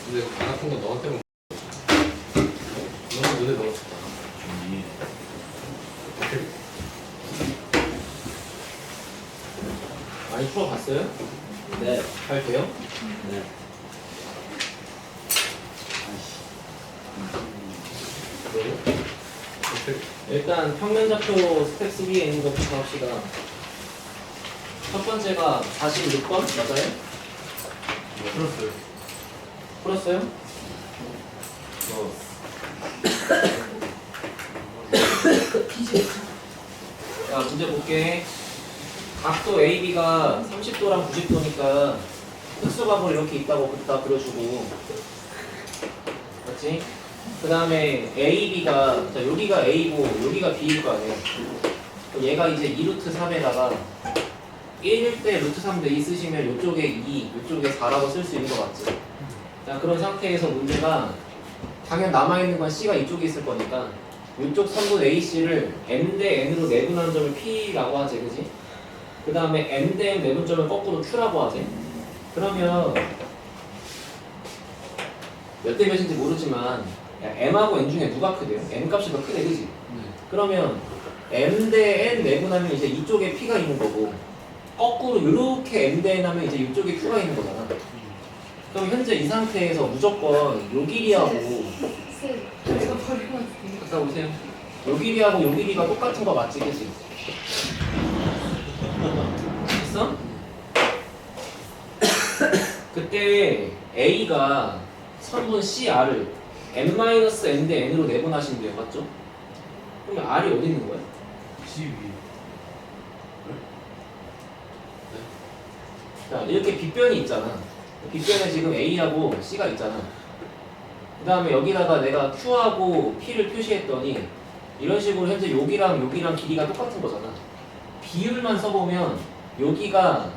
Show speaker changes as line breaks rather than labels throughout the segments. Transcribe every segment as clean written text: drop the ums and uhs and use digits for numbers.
근데 안 아픈 건 너한테만 너무 눈에 넣었었잖아. 많이 풀어봤어요?
네.
잘 돼요?
네.
일단 평면좌표 스텝 3에 있는 것부터 합시다. 첫 번째가 46번 맞아요?
풀었어요.
풀었어요? 자, 문제 볼게. 각도 AB가 30도랑 90도니까 흑수각으로 이렇게 있다고 갖다 그려주고, 맞지? 그 다음에 AB가, 자, 여기가 A고 여기가 B일 거 아니에요. 그럼 얘가 이제 2루트 3에다가 1일 때 루트 3대 2 쓰시면 이쪽에 2, 이쪽에 4라고 쓸 수 있는 거 맞지? 자, 그런 상태에서 문제가 당연 남아있는 건 C가 이쪽에 있을 거니까 이쪽 선분 AC를 M 대 N으로 내분하는 점을 P라고 하지, 그지? 그 다음에 M 대 N 내분점을 거꾸로 Q라고 하지? 그러면 몇 대 몇인지 모르지만 야, M하고 N 중에 누가 크대요? M 값이 더 크대, 그지? 그러면 M 대 N 내분하면 이제 이쪽에 P가 있는 거고 거꾸로 이렇게 M 대 N 하면 이제 이쪽에 Q가 있는 거잖아. 그럼 현재 이 상태에서 무조건 요 길이하고
제가 버리면 돼요.
갔다 오세요. 요 길이하고 요 길이가 똑같은 거 맞지, 그치? 됐어? 그때 A가 선분 CR을 M-N 대 N으로 내분하신대요, 맞죠? 그러면 R이 어디 있는 거야?
12.
자, 이렇게 빗변이 있잖아. 빗변에 지금 A하고 C가 있잖아. 그 다음에 여기다가 내가 Q하고 P를 표시했더니 이런 식으로 현재 여기랑 여기랑 길이가 똑같은 거잖아. 비율만 써보면 여기가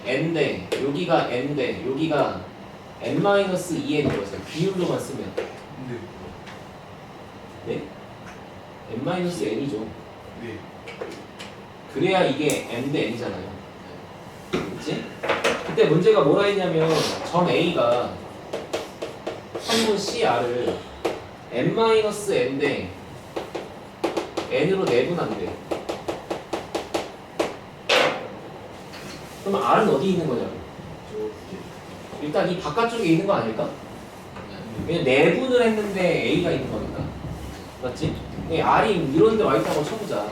N대, 여기가 N대, 여기가 N-2N인 거였어요. 비율로만 쓰면.
네.
네? N-N이죠.
네.
그래야 이게 M 대 N이잖아요. 그치? 그때 문제가 뭐라 했냐면 점 A가 선분 CR을 M-N 대 N으로 내분한대. 그럼 R은 어디 있는 거냐고. 일단 이 바깥쪽에 있는 거 아닐까? 왜냐면 내분을 했는데 A가 있는 거니까. 맞지? R이 이런 데 와 있다고 쳐보자.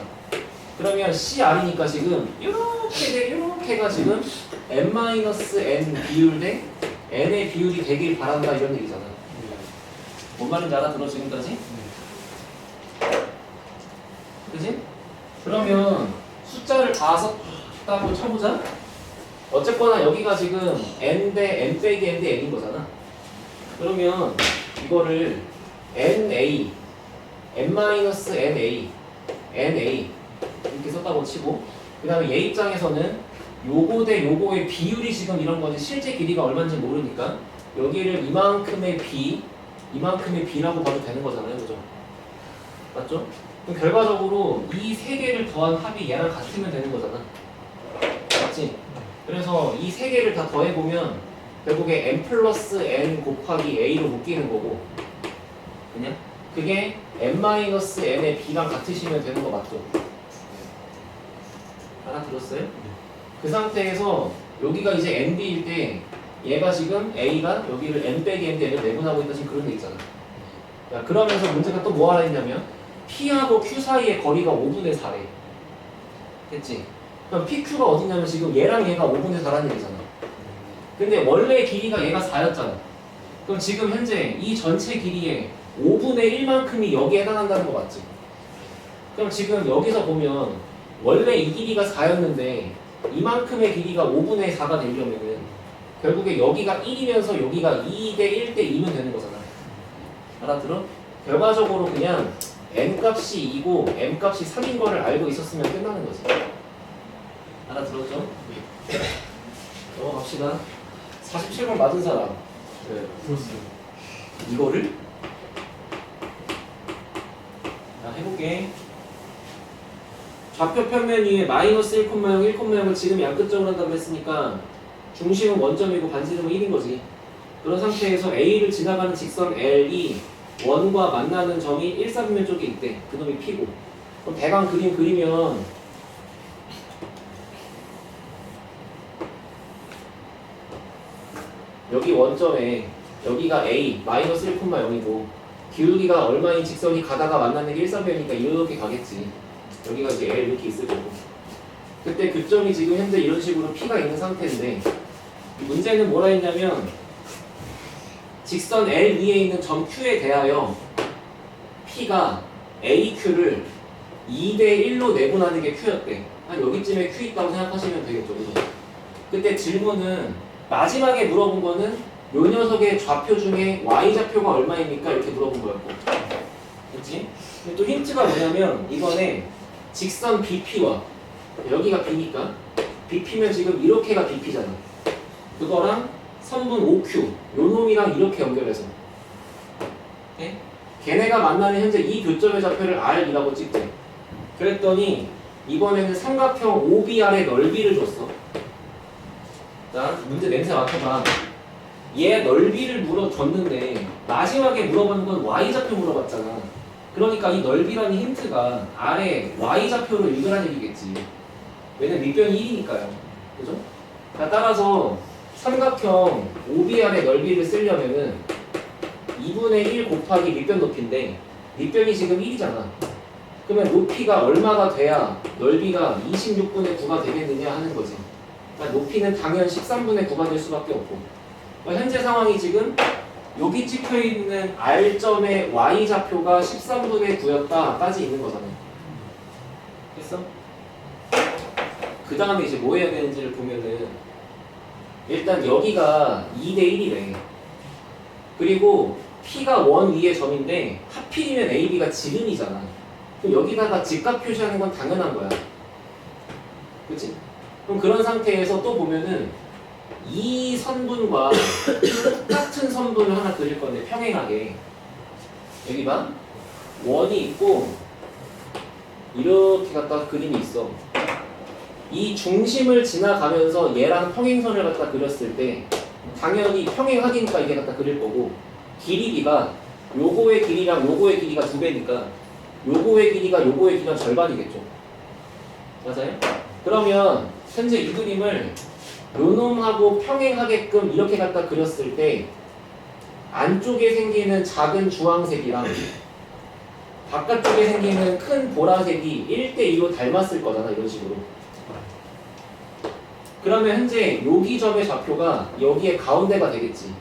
그러면 CR이니까 지금 이렇게가 지금 M-N 비율 대 N의 비율이 되길 바란다 이런 얘기잖아. 뭔 말인지 알아들어 지금까지? 그지? 그러면 숫자를 다 썼다고 쳐보자. 어쨌거나 여기가 지금 N 대 N 빼기 N 대 N인 거잖아. 그러면 이거를 NA, M-NA, NA 이렇게 썼다고 치고 그 다음에 얘 입장에서는 요거 대 요거의 비율이 지금 이런 거지 실제 길이가 얼마인지 모르니까 여기를 이만큼의 B, 이만큼의 B라고 봐도 되는 거잖아요. 그죠? 맞죠? 그럼 결과적으로 이 세 개를 더한 합이 얘랑 같으면 되는 거잖아. 맞지? 그래서 이 세 개를 다 더해보면 결국에 M 플러스 N 곱하기 A로 묶이는 거고 그냥 그게 M-N의 B랑 같으시면 되는 거 맞죠? 알아들었어요? 그 상태에서 여기가 이제 NB일 때 얘가 지금 A가 여기를 N 빼기 N 대 N을 내분하고 있다 지금 그런 게 있잖아. 자, 그러면서 문제가 또 뭐 하라 했냐면 P하고 Q 사이의 거리가 5분의 4래. 됐지? 그럼 PQ가 어디냐면 지금 얘랑 얘가 5분의 4라는 얘기잖아. 근데 원래 길이가 얘가 4였잖아. 그럼 지금 현재 이 전체 길이의 5분의 1만큼이 여기에 해당한다는 거 맞지? 그럼 지금 여기서 보면 원래 이 길이가 4였는데 이만큼의 길이가 5분의 4가 되려면은 결국에 여기가 1이면서 여기가 2 대 1 대 2면 되는 거잖아. 알아들어? 결과적으로 그냥 N값이 2고 M값이 3인 거를 알고 있었으면 끝나는 거지. 알아들었죠? 넘어갑시다. 47번 맞은 사람.
네. 풀었어요.
이거를 자, 해볼게. 좌표 평면 위에 마이너스 1,0, 1,0을 지금 양끝적으로 한다고 했으니까 중심은 원점이고 반지름은 1인 거지. 그런 상태에서 A를 지나가는 직선 L이 원과 만나는 점이 1사분면 쪽에 있대. 그놈이 P고. 그럼 대강 그림 그리면 여기 원점에 여기가 A 마이너스 1,0이고 기울기가 얼마인 직선이 가다가 만나는 게 1사분면이니까 이렇게 가겠지. 여기가 이제 L 이렇게 있을 거고. 그때 그 점이 지금 현재 이런 식으로 P가 있는 상태인데 문제는 뭐라 했냐면 직선 L 위에 있는 점 Q에 대하여 P가 AQ를 2대1로 내분하는 게 Q였대. 한 여기쯤에 Q 있다고 생각하시면 되겠죠. 그죠? 그때 질문은 마지막에 물어본 거는 요 녀석의 좌표 중에 Y좌표가 얼마입니까? 이렇게 물어본 거였고. 그치? 근데 또 힌트가 뭐냐면 이번에 직선 BP와 여기가 B니까 BP면 지금 이렇게가 BP잖아. 그거랑 선분 OQ 요 놈이랑 이렇게 연결해서 네? 걔네가 만나는 현재 이 교점의 좌표를 R이라고 찍대. 그랬더니 이번에는 삼각형 OBR의 넓이를 줬어. 자, 문제 냄새 맡아봐. 얘 넓이를 물어줬는데 마지막에 물어본 건 Y좌표 물어봤잖아. 그러니까 이 넓이라는 힌트가 R의 Y좌표로 읽으라는 얘기겠지. 왜냐면 밑변이 1이니까요. 그죠? 따라서 삼각형 OBR의 넓이를 쓰려면은 2분의 1 곱하기 밑변 높이인데 밑변이 지금 1이잖아. 그러면 높이가 얼마가 돼야 넓이가 26분의 9가 되겠느냐 하는 거지. 그러니까 높이는 당연 13분의 9가 될 수밖에 없고. 그러니까 현재 상황이 지금 여기 찍혀있는 R점의 Y좌표가 13분의 9였다까지 있는 거잖아. 됐어? 그 다음에 이제 뭐 해야 되는지를 보면은 일단 여기가 2대1이래. 그리고 P가 원 위의 점인데 하필이면 AB가 지름이잖아. 그럼 여기다가 직각 표시하는 건 당연한 거야. 그치? 그럼 그런 상태에서 또 보면은 이 선분과 똑같은 선분을 하나 그릴 건데 평행하게 여기 봐. 원이 있고 이렇게 갖다 그림이 있어. 이 중심을 지나가면서 얘랑 평행선을 갖다 그렸을 때 당연히 평행하기니까 이게 갖다 그릴 거고 길이가 요거의 길이랑 요거의 길이가 2배니까 요거의 길이가 요거의 길이랑 절반이겠죠. 맞아요? 그러면 현재 이 그림을 요놈하고 평행하게끔 이렇게 갖다 그렸을 때 안쪽에 생기는 작은 주황색이랑 바깥쪽에 생기는 큰 보라색이 1대2로 닮았을 거잖아. 이런 식으로. 그러면 현재 여기 점의 좌표가 여기에 가운데가 되겠지.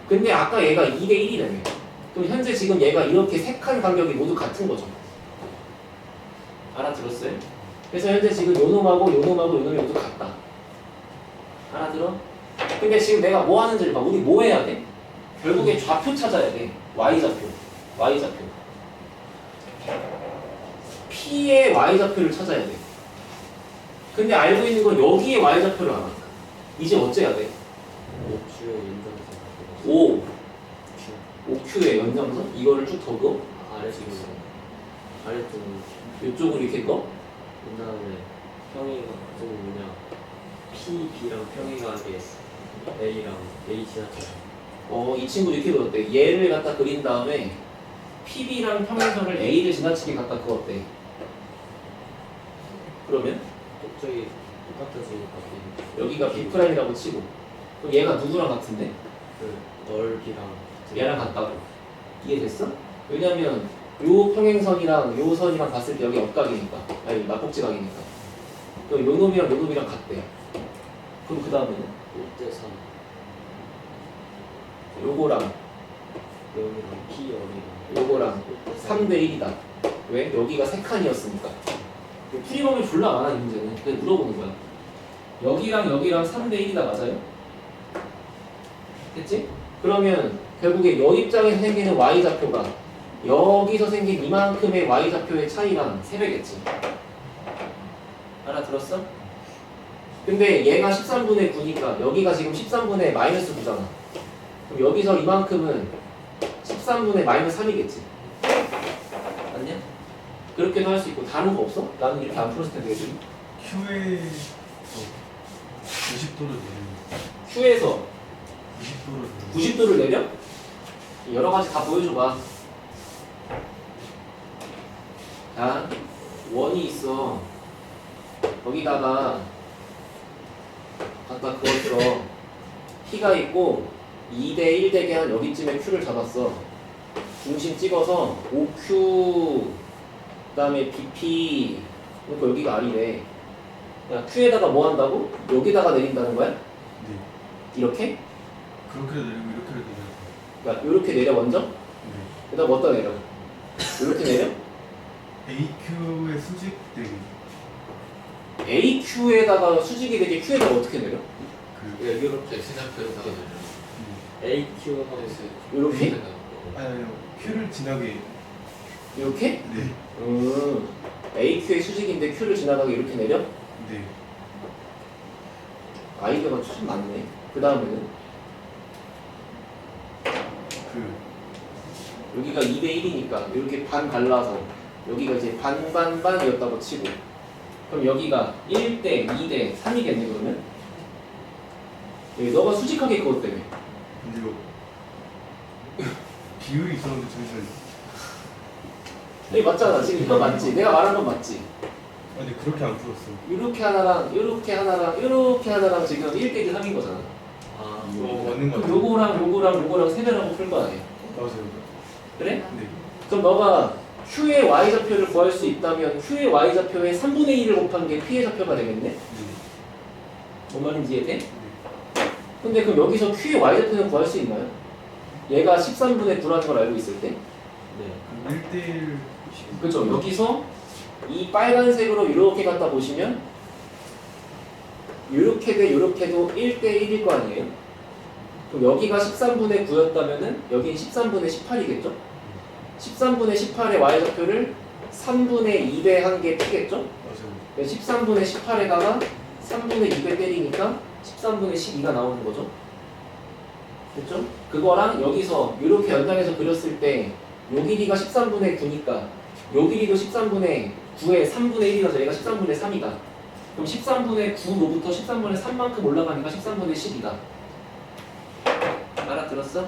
근데 아까 얘가 2대1이라며. 그럼 현재 지금 얘가 이렇게 세 칸 간격이 모두 같은 거죠. 알아들었어요? 그래서 현재 지금 요놈하고 요놈하고 요놈이 모두 같다. 알아들어? 근데 지금 내가 뭐 하는지를 봐. 우리 뭐 해야 돼? 결국에 좌표 찾아야 돼. Y좌표. Y좌표. P의 Y좌표를 찾아야 돼. 근데 알고 있는 건 여기에 Y좌표를 알아. 이제 어째야 돼?
OQ의 연장선.
O. OQ의 연장선? 이거를 쭉 더 그어?
아래쪽으로. 아래쪽으로.
이쪽으로 이렇게 꺼?
그 다음에 평행이 좀 뭐냐. PB랑 평행하게 A랑 A 지나쳐.
이 친구 이렇게 그렸대. 얘를 갖다 그린 다음에 PB랑 평행선을 A를 지나치게 갖다 그었대. 그러면
저기 똑같아지니까
여기가 B'이라고 치고 그럼 얘가 누구랑 같은데?
그 넓이랑
얘랑 같다고. 이해됐어? 왜냐면 요 평행선이랑 요 선이랑 봤을 때 여기 엇각이니까. 아니 막복지각이니까. 또 요 놈이랑 요 놈이랑 같대. 그럼 그 다음에는
5대3
요거랑
여기랑 P 여기랑
요거랑 3대1이다. 왜? 여기가 3칸이었으니까. 풀이범위 졸라 많아 이 문제는. 그래서 물어보는 거야. 여기랑 여기랑 3대1이다 맞아요? 됐지? 그러면 결국에 여 입장에서 생기는 Y좌표가 여기서 생긴 이만큼의 Y좌표의 차이랑 3배겠지. 알아들었어? 근데 얘가 13분의 9니까 여기가 지금 13분의 마이너스 9잖아. 그럼 여기서 이만큼은 13분의 마이너스 3이겠지. 맞냐? 그렇게도 할 수 있고 다른 거 없어? 나는 이렇게 안 풀었을 텐데 지금.
Q의 90도를 내리는
Q에서
90도로
90도를 내려? 여러 가지 다 보여줘봐. 자, 원이 있어. 거기다가 아까 그것처럼 P가 있고 2대 1 되게 한 여기쯤에 Q를 잡았어. 중심 찍어서 OQ 그다음에 BP 그러니까 여기가 R이래. 야, Q에다가 뭐 한다고? 여기다가 내린다는 거야?
네.
이렇게?
그렇게 내리고 이렇게 내리고.
그러니까 이렇게 내려 먼저?
네.
그다음 어디다 내려? 이렇게 내려?
AQ의 수직 되기.
AQ에다가 수직이 되게 Q에다가 어떻게 내려?
그
이렇게
X좌표에다가
AQ 하고
이렇게?
아니요. Q를 지나게.
이렇게?
네.
AQ의 수직인데 Q를 지나가게 이렇게 내려?
네.
아이디어가 참 많네. 그 다음에는
그
여기가 2대 1이니까 이렇게 반 갈라서 여기가 이제 반반반이었다고 치고 그럼 여기가 1대 2대 3이겠네 그러면? 여기 너가 수직하게 그것 때문에
근데 이거 비율이 있었는데 잠시만요.
여기 맞잖아. 지금 이거 맞지? 내가 말한 건 맞지?
아 근데 그렇게 안 풀었어.
이렇게 하나랑 이렇게 하나랑 이렇게 하나랑 지금 1대 1 3인 거잖아.
아,
맞는 거
그럼
같아요.
요거랑 세배라고 풀 거 아니야?
맞아요.
그래?
네.
그럼 너가 Q의 Y좌표를 구할 수 있다면 Q의 Y좌표의 3분의 1을 곱한 게 P의 좌표가 되겠네?
네.
뭔 말인지 이해돼?
네.
근데 그럼 여기서 Q의 Y좌표는 구할 수 있나요? 얘가 13분의 9라는 걸 알고 있을 때?
네.
그럼 1대1
그렇죠. 여기서 이 빨간색으로 이렇게 갖다 보시면 이렇게 돼 이렇게도 1대 1일 거 아니에요? 그럼 여기가 13분의 9였다면은 여긴 13분의 18이겠죠? 13분의 18의 Y좌표를 3분의 2배 한 게 P겠죠?
맞아요.
13분의 18에다가 3분의 2배 때리니까 13분의 12가 나오는 거죠. 됐죠? 그거랑 여기서 이렇게 연장해서 그렸을 때 요 길이가 13분의 9니까 요 길이도 13분의 9의 3분의 1이라서 얘가 13분의 3이다. 그럼 13분의 9로부터 13분의 3만큼 올라가니까 13분의 10이다. 알아들었어?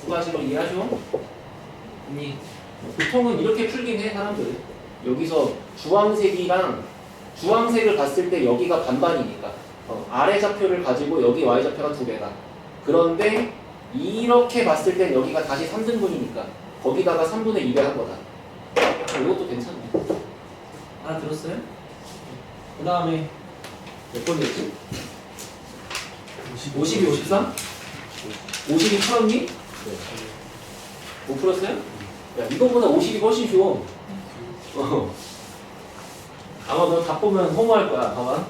두 가지로 이해하죠? 아니 보통은 이렇게 풀긴 해 사람들은. 여기서 주황색을 봤을 때 여기가 반반이니까 아래 좌표를 가지고 여기 Y좌표가 2배다. 그런데 이렇게 봤을 땐 여기가 다시 3등분이니까 거기다가 3분의 2배 한 거다. 이것도 괜찮네. 알아들었어요? 그 다음에 몇 번이었지? 52, 53? 52 풀었니?
네.
못 풀었어요? 야, 이거보다 50이 훨씬 쉬워. 아마 너 다 보면 허무할 거야. 봐봐.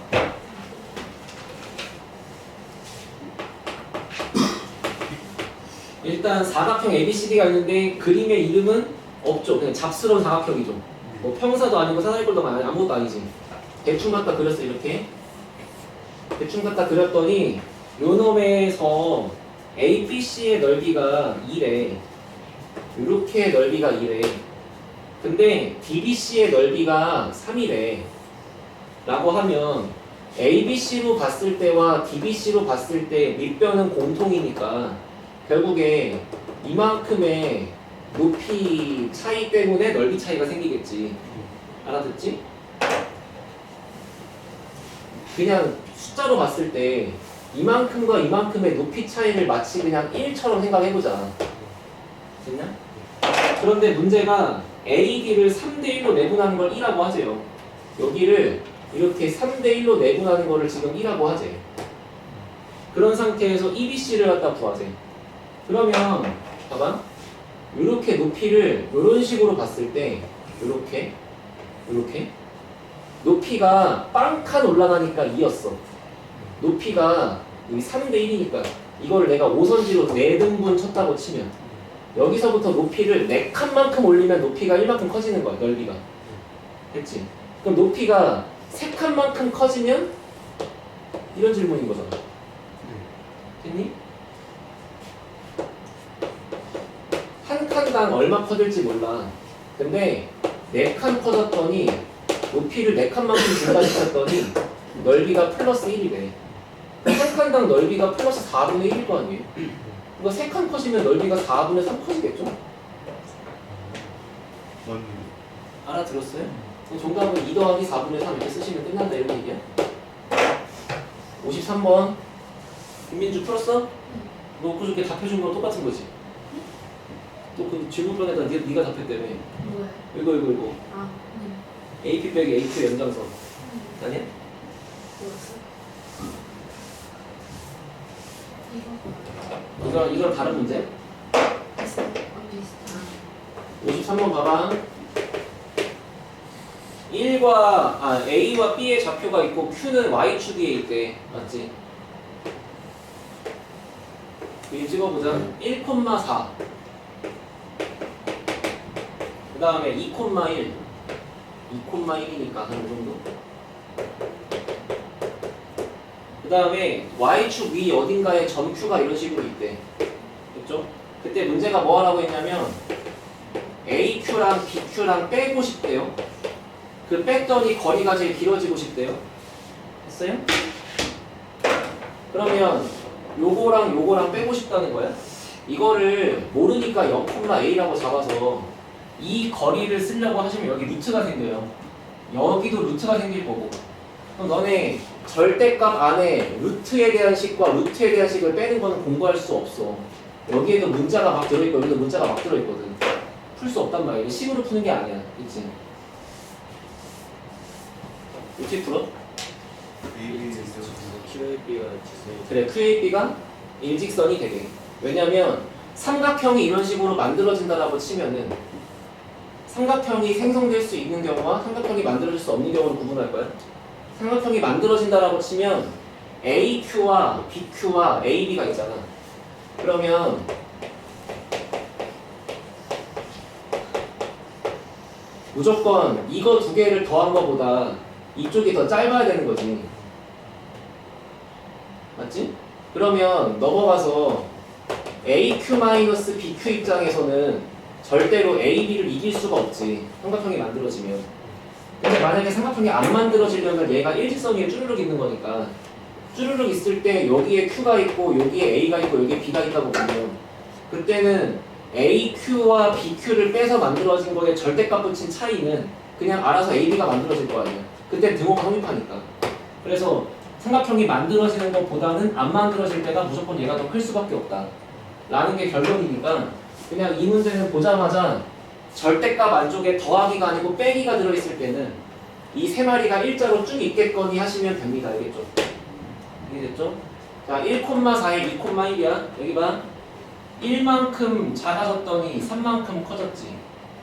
일단 사각형 ABCD가 있는데 그림의 이름은 없죠. 그냥 잡스러운 사각형이죠. 뭐 평사도 아니고 사다리꼴도 아무것도 아니지. 대충 갖다 그렸어 이렇게. 대충 갖다 그렸더니 요 놈에서 ABC의 넓이가 2래. 이렇게 넓이가 2래. 근데 DBC의 넓이가 3이래. 라고 하면 ABC로 봤을 때와 DBC로 봤을 때 밑변은 공통이니까 결국에 이만큼의 높이 차이 때문에 넓이 차이가 생기겠지. 알아듣지? 그냥 숫자로 봤을 때 이만큼과 이만큼의 높이 차이를 마치 그냥 1처럼 생각해보자. 됐냐? 그런데 문제가 AD를 3대1로 내분하는 걸 2라고 하세요. 여기를 이렇게 3대1로 내분하는 거를 지금 2라고 하재. 그런 상태에서 EBC를 갖다 구하재. 그러면 봐봐. 이렇게 높이를 이런 식으로 봤을 때 이렇게 높이가 빵칸 올라가니까 2였어. 높이가 여기 3대 1이니까 이걸 내가 5선지로 4등분 쳤다고 치면 여기서부터 높이를 4칸만큼 올리면 높이가 1만큼 커지는 거야. 넓이가. 됐지? 그럼 높이가 3칸만큼 커지면 이런 질문인 거잖아. 됐니? 한 칸당 얼마 커질지 몰라. 근데 4칸 커졌더니 높이를 4칸만큼 증가시켰더니 넓이가 플러스 1이래. 한 세 칸당 넓이가 플러스 4분의 1일 거 아니에요? 그러니까 세 칸 커지면 넓이가 4분의 3 커지겠죠?
맞네.
알아들었어요? 그럼 정답은 2 더하기 4분의 3 이렇게 쓰시면 끝난다 이런 얘기야. 53번 김민주 풀었어? 너 그저께 답해준 거랑 똑같은 거지? 또 그 질문번에다 네가 답했다며.
뭐야?
이거
아,
AP 빼기 A2 연장선 아니야?
뭐였어?
이거랑 다른 문제?
비슷해. 비슷해.
53번 봐봐. A와 B의 좌표가 있고 Q는 Y축 위에 있대. 맞지? 여기 찍어보자. 1,4 그 다음에 2,1 2,1이니까 한 정도. 그 다음에 Y축 위 어딘가에 점 Q가 이런 식으로 있대. 됐죠? 그때 문제가 뭐 하라고 했냐면 AQ랑 BQ랑 빼고 싶대요. 그 뺐더니 거리가 제일 길어지고 싶대요. 했어요? 그러면 요거랑 빼고 싶다는 거야. 이거를 모르니까 0,A라고 잡아서 이 거리를 쓰려고 하시면 여기 루트가 생겨요. 여기도 루트가 생길 거고. 그럼 너네 절대값 안에 루트에 대한 식과 루트에 대한 식을 빼는 거는 공부할 수 없어. 여기에도 문자가 막 들어있고 여기도 문자가 막 들어있거든. 풀 수 없단 말이야. 식으로 푸는 게 아니야. 그치? 어떻게 풀어?
QAB가 직선이
그래, QAB가 일직선이 되게. 왜냐면 삼각형이 이런 식으로 만들어진다라고 치면은 삼각형이 생성될 수 있는 경우와 삼각형이 만들어질 수 없는 경우를 구분할 거야. 삼각형이 만들어진다라고 치면 AQ와 BQ와 AB가 있잖아. 그러면 무조건 이거 두 개를 더한 거보다 이쪽이 더 짧아야 되는 거지. 맞지? 그러면 넘어가서 AQ-BQ 입장에서는 절대로 AB를 이길 수가 없지. 삼각형이 만들어지면. 근데 만약에 삼각형이 안 만들어지려면 얘가 일직선 위에 쭈르륵 있는 거니까 쭈르륵 있을 때 여기에 Q가 있고 여기에 A가 있고 여기에 B가 있다고 보면 그때는 AQ와 BQ를 빼서 만들어진 거에 절대값 붙인 차이는 그냥 알아서 AB가 만들어질 거 아니야. 그때 등호가 성립하니까. 그래서 삼각형이 만들어지는 것보다는 안 만들어질 때가 무조건 얘가 더 클 수밖에 없다 라는 게 결론이니까 그냥 이 문제는 보자마자 절대값 안쪽에 더하기가 아니고 빼기가 들어있을 때는 이 세 마리가 일자로 쭉 있겠거니 하시면 됩니다. 알겠죠? 이해됐죠? 자, 1,4에 2,1이야. 여기 봐. 1만큼 작아졌더니 3만큼 커졌지.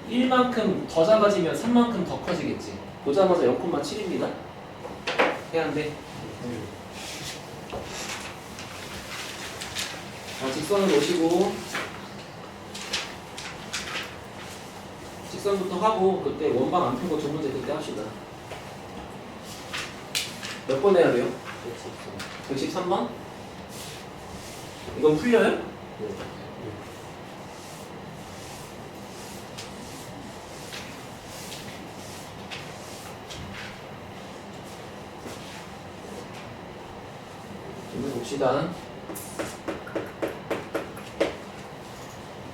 1만큼 더 작아지면 3만큼 더 커지겠지. 보자마자 0,7입니다. 해야 돼. 자, 직선을 놓으시고 직선부터 하고 그때 원방 안 푼 거 두 문제 그때 합시다. 몇 번 해야 돼요? 113번? 이건 풀려요? 이거 봅시다.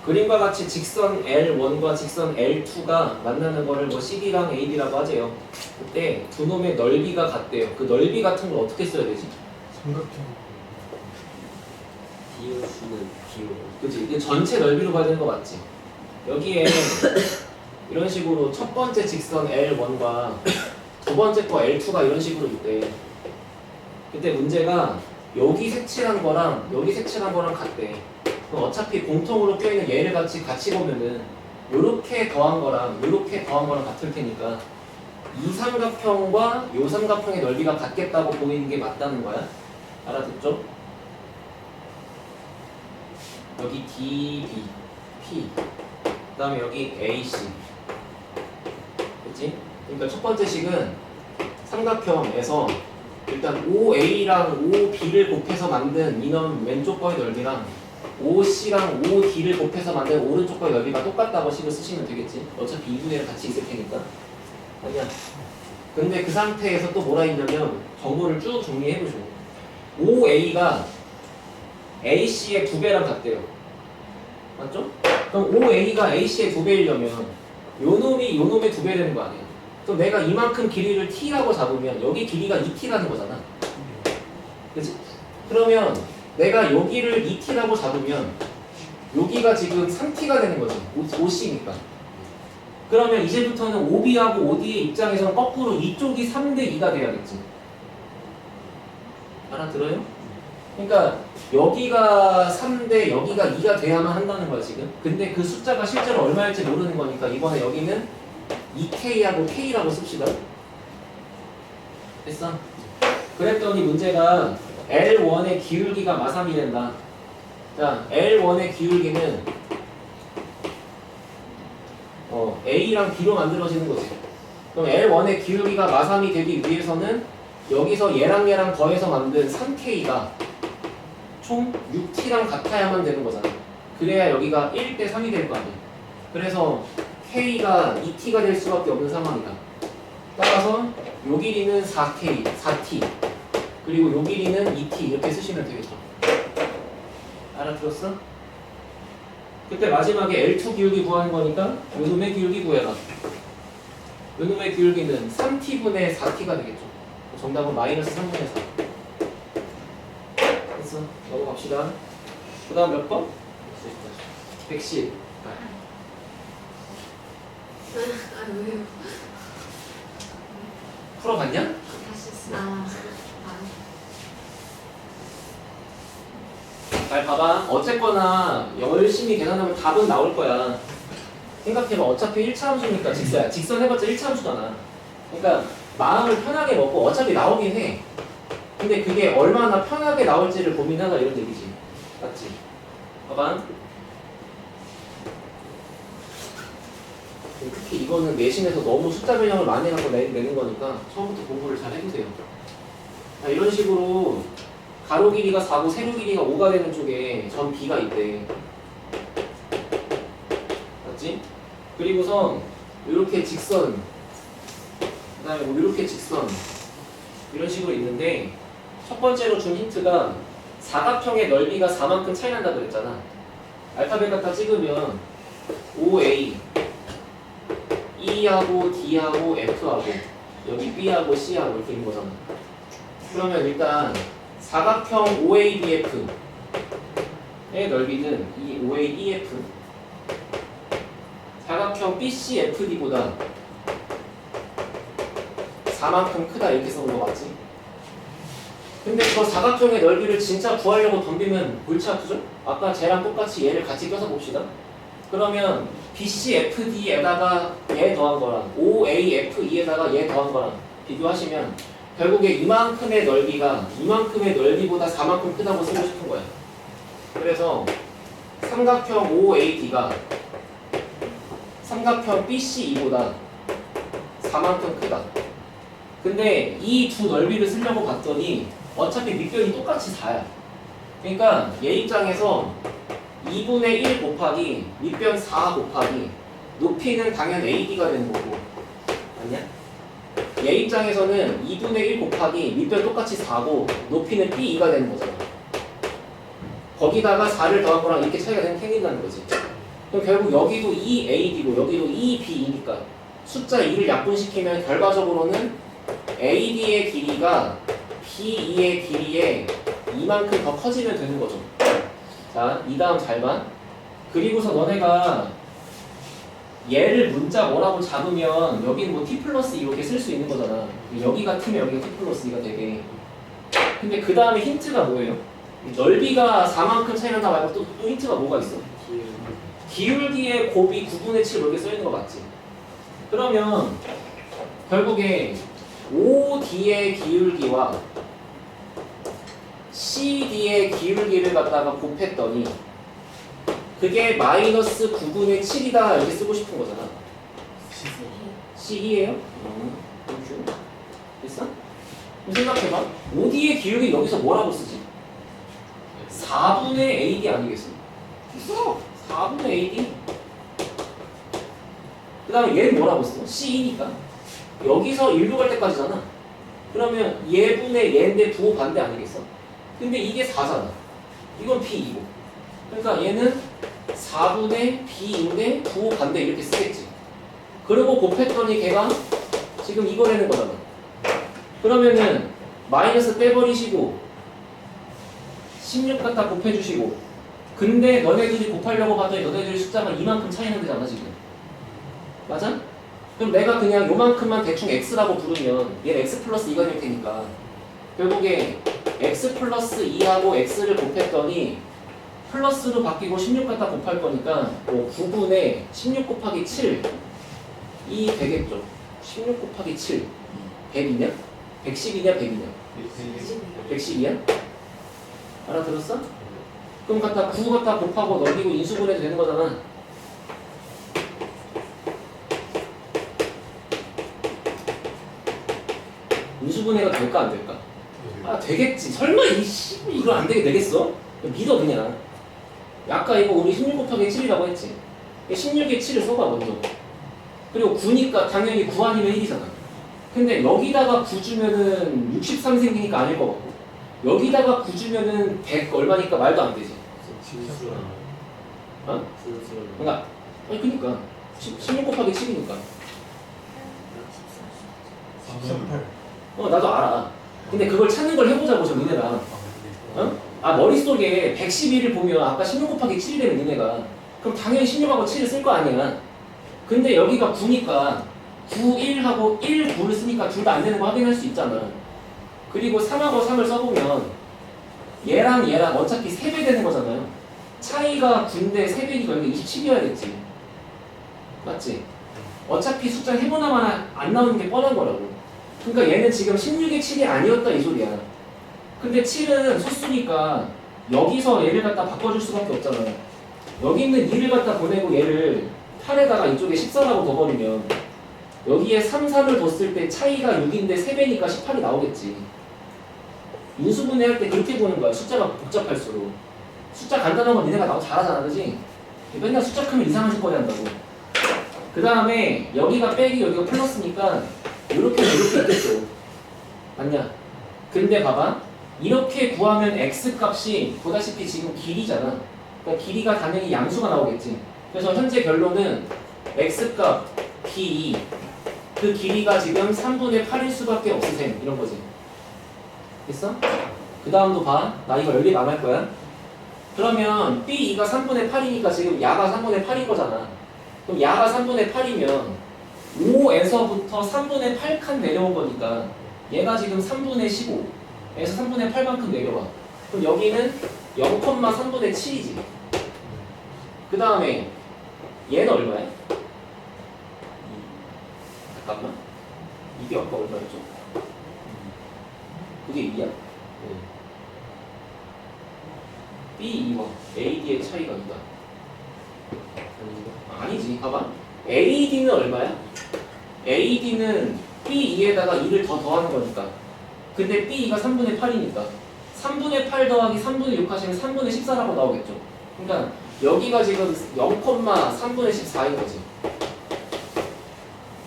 그림과 같이 직선 L1과 직선 L2가 만나는 거를 뭐 CD랑 AB라고 하재요. 그때 두 놈의 넓이가 같대요. 그 넓이 같은 걸 어떻게 써야 되지?
삼각형.
비율수는 비율
그치? 이게 전체 넓이로 봐야 되는 거 맞지? 여기에 이런 식으로 첫 번째 직선 L1과 두 번째 거 L2가 이런 식으로 있대. 그때 문제가 여기 색칠한 거랑 여기 색칠한 거랑 같대. 그럼 어차피 공통으로 껴있는 얘를 같이 보면은 요렇게 더한 거랑 요렇게 더한 거랑 같을 테니까 이 삼각형과 요 삼각형의 넓이가 같겠다고 보이는 게 맞다는 거야. 알아듣죠? 여기 DB, P 그 다음에 여기 AC 그치? 그러니까 첫 번째 식은 삼각형에서 일단 OA랑 OB를 곱해서 만든 이놈 왼쪽 거의 넓이랑 OC랑 OD를 곱해서 만든 오른쪽 거의 넓이가 똑같다고 식을 쓰시면 되겠지. 어차피 2분의 1 같이 있을 테니까. 아니야. 근데 그 상태에서 또 뭐라 했냐면 정보를 쭉 정리해보죠. OA가 AC의 2배랑 같대요. 맞죠? 그럼 OA가 AC의 2배이려면 요 놈이 요 놈의 2배 되는 거 아니에요? 그럼 내가 이만큼 길이를 T라고 잡으면 여기 길이가 2T라는 거잖아. 그치? 그러면 내가 여기를 2T라고 잡으면 여기가 지금 3T가 되는 거지. OC니까. 그러면 이제부터는 OB하고 OD의 입장에서는 거꾸로 이쪽이 3대 2가 돼야겠지. 알아들어요? 그러니까 여기가 3대 여기가 2가 돼야만 한다는 거야 지금. 근데 그 숫자가 실제로 얼마일지 모르는 거니까 이번에 여기는 2K하고 K라고 씁시다. 됐어? 그랬더니 문제가 L1의 기울기가 마삼이 된다. 자, L1의 기울기는 A랑 B로 만들어지는 거지. 그럼 L1의 기울기가 마삼이 되기 위해서는 여기서 얘랑 더해서 만든 3K가 총 6T랑 같아야만 되는 거잖아. 그래야 여기가 1대 3이 될 거 아니야. 그래서 K가 2T가 될 수밖에 없는 상황이다. 따라서 요 길이는 4K, 4T 그리고 요 길이는 2T 이렇게 쓰시면 되겠죠. 알아들었어? 그때 마지막에 L2 기울기 구하는 거니까 요 놈의 기울기 구해라. 요 놈의 기울기는 3T분의 4T가 되겠죠. 정답은 마이너스 3분의 4. 됐어. 넘어갑시다. 그 다음 몇 번? 110.
아 왜요?
풀어봤냐?
다시 했어. 아.
잘 봐봐. 어쨌거나 열심히 계산하면 답은 나올 거야. 생각해봐. 어차피 1차 함수니까 직선이야. 직선 해봤자 1차 함수잖아. 그러니까 마음을 편하게 먹고 어차피 나오긴 해. 근데 그게 얼마나 편하게 나올지를 고민하라 이런 얘기지. 맞지? 봐봐. 특히 이거는 내신에서 너무 숫자 변형을 많이 해갖고 내는 거니까 처음부터 공부를 잘 해주세요. 자, 이런 식으로 가로 길이가 4고 세로 길이가 5가 되는 쪽에 점 B가 있대. 맞지? 그리고선 이렇게 직선, 그 다음에 뭐 이렇게 직선 이런 식으로 있는데 첫 번째로 준 힌트가 사각형의 넓이가 4만큼 차이 난다 그랬잖아. 알파벳 갖다 찍으면 OA, E하고 D하고 F하고 여기 B하고 C하고 이렇게 있는 거잖아. 그러면 일단 사각형 OABF의 넓이는 이 OAEF 사각형 BCFD보다 4만큼 크다 이렇게 써온 거 맞지? 근데 저 사각형의 넓이를 진짜 구하려고 덤비면 골치 아프죠? 아까 쟤랑 똑같이 얘를 같이 껴서 봅시다. 그러면 BCFD에다가 얘 더한 거랑 OAFE에다가 얘 더한 거랑 비교하시면 결국에 이만큼의 넓이가 이만큼의 넓이보다 4만큼 크다고 쓰고 싶은 거야. 그래서 삼각형 OAD가 삼각형 BCE보다 4만큼 크다. 근데 이 두 넓이를 쓰려고 봤더니 어차피 밑변이 똑같이 4야. 그러니까 얘 입장에서 2분의 1 곱하기 밑변 4 곱하기 높이는 당연 AD가 되는 거고 맞냐? 얘 입장에서는 2분의 1 곱하기 밑변 똑같이 4고 높이는 B2가 되는 거잖아. 거기다가 4를 더한 거랑 이렇게 차이가 생긴다는 거지. 그럼 결국 여기도 2AD고 여기도 2BE니까 숫자 2를 약분시키면 결과적으로는 AD의 길이가 BE의 길이에 이만큼 더 커지면 되는 거죠. 자, 이 다음 잘 봐. 그리고서 너네가 얘를 문자 뭐라고 잡으면 여기는 뭐 t 플러스 이렇게 쓸 수 있는 거잖아. 여기가 t면 여기가 t 플러스 2가 되게. 근데 그 다음에 힌트가 뭐예요? 넓이가 4만큼 차이 난다 말고 또 힌트가 뭐가 있어? 기울기의 곱이 9분의 7 이렇게 써있는 거 맞지? 그러면 결국에 OD의 기울기와 CD의 기울기를 갖다가 곱했더니 그게 마이너스 9분의 7이다 이렇게 쓰고 싶은 거잖아. C이에요? 됐어? 그럼 생각해봐. OD의 기울기 여기서 뭐라고 쓰지? 4분의 AD 아니겠어? 있어! 4분의 AD. 그 다음에 얘는 뭐라고 써? C이니까. 여기서 1로 갈 때까지잖아. 그러면 얘분의 얘인데 부호 반대 아니겠어? 근데 이게 4잖아. 이건 B2고. 그러니까 얘는 4분의 B인데 9 반대 이렇게 쓰겠지. 그리고 곱했더니 걔가 지금 이거라는 거잖아. 그러면은 마이너스 떼버리시고 16 갖다 곱해주시고, 근데 너네들이 곱하려고 봤더니 너네들 숫자가 이만큼 차이는 되잖아 지금. 맞아? 그럼 내가 그냥 요만큼만 대충 x라고 부르면 얘는 x 플러스 2가 될 테니까 결국에 x 플러스 2하고 x를 곱했더니 플러스로 바뀌고 16 갖다 곱할 거니까 뭐 9분의 16 곱하기 7 이 되겠죠. 16 곱하기 7 100이냐? 110이냐 100이냐? 110이야? 알아들었어? 그럼 갖다 9 갖다 곱하고 넘기고 인수분해도 되는 거잖아. 인수분해가 될까 안 될까? 아 되겠지. 설마 이거 안 되게 되겠어? 믿어 그냥. 아까 이거 우리 16 곱하기 7이라고 했지. 16에 7을 써봐 먼저. 그리고 9니까 당연히 9 아니면 1이잖아. 근데 여기다가 9 주면은 63 생기니까 아닐 것 같고, 여기다가 9 주면은 100 얼마니까 말도 안 되지.
진수랑
어?
진수랑
그러니까 아니 그니까 16 곱하기 7이니까.
4.8.
나도 알아. 근데 그걸 찾는 걸 해보자고 저 니네랑. 어? 아 머릿속에 112를 보면 아까 16 곱하기 7이 되는 니네가 그럼 당연히 16하고 7을 쓸 거 아니야. 근데 여기가 9니까 9, 1하고 1, 9를 쓰니까 둘 다 안 되는 거 확인할 수 있잖아. 그리고 3하고 3을 써보면 얘랑 얘랑 어차피 3배 되는 거잖아요. 차이가 9인데 3배니까 여기 27이어야겠지. 맞지? 어차피 숫자 해보나마나 안 나오는 게 뻔한 거라고. 그러니까 얘는 지금 16의 7이 아니었다 이 소리야. 근데 7은 소수니까 여기서 얘를 갖다 바꿔줄 수밖에 없잖아. 여기 있는 2를 갖다 보내고 얘를 8에다가 이쪽에 14라고 둬버리면 여기에 3, 3을 뒀을 때 차이가 6인데 3배니까 18이 나오겠지. 인수분해할 때 그렇게 보는 거야. 숫자가 복잡할수록. 숫자 간단한 건 니네가 나도 잘하잖아, 그지? 맨날 숫자 크면 이상한 짓거리 한다고. 그 다음에 여기가 빼기 여기가 플러스니까 이렇게 있겠죠. 맞냐? 근데 봐봐. 이렇게 구하면 x 값이 보다시피 지금 길이잖아. 그러니까 길이가 당연히 양수가 나오겠지. 그래서 현재 결론은 x 값 b 그 길이가 지금 3분의 8일 수밖에 없으셈 이런 거지. 됐어? 그 다음도 봐. 나 이거 열립 안 할 거야. 그러면 b2가 3분의 8이니까 지금 야가 3분의 8인 거잖아. 그럼 야가 3분의 8이면 5에서부터 3분의 8칸 내려온 거니까 얘가 지금 3분의 15에서 3분의 8만큼 내려와. 그럼 여기는 0,3분의 7이지. 그 다음에 얘는 얼마야? 잠깐만. 이게 아까 얼마였죠? 그게 2야? B, 2번 AD의 차이가 2다. 아니지. 봐봐. AD는 얼마야? AD는 B2에다가 2를 더하는 거니까. 근데 B2가 3분의 8이니까 3분의 8 더하기 3분의 6 하시면 3분의 14라고 나오겠죠. 그러니까 여기가 지금 0,3분의 14인 거지.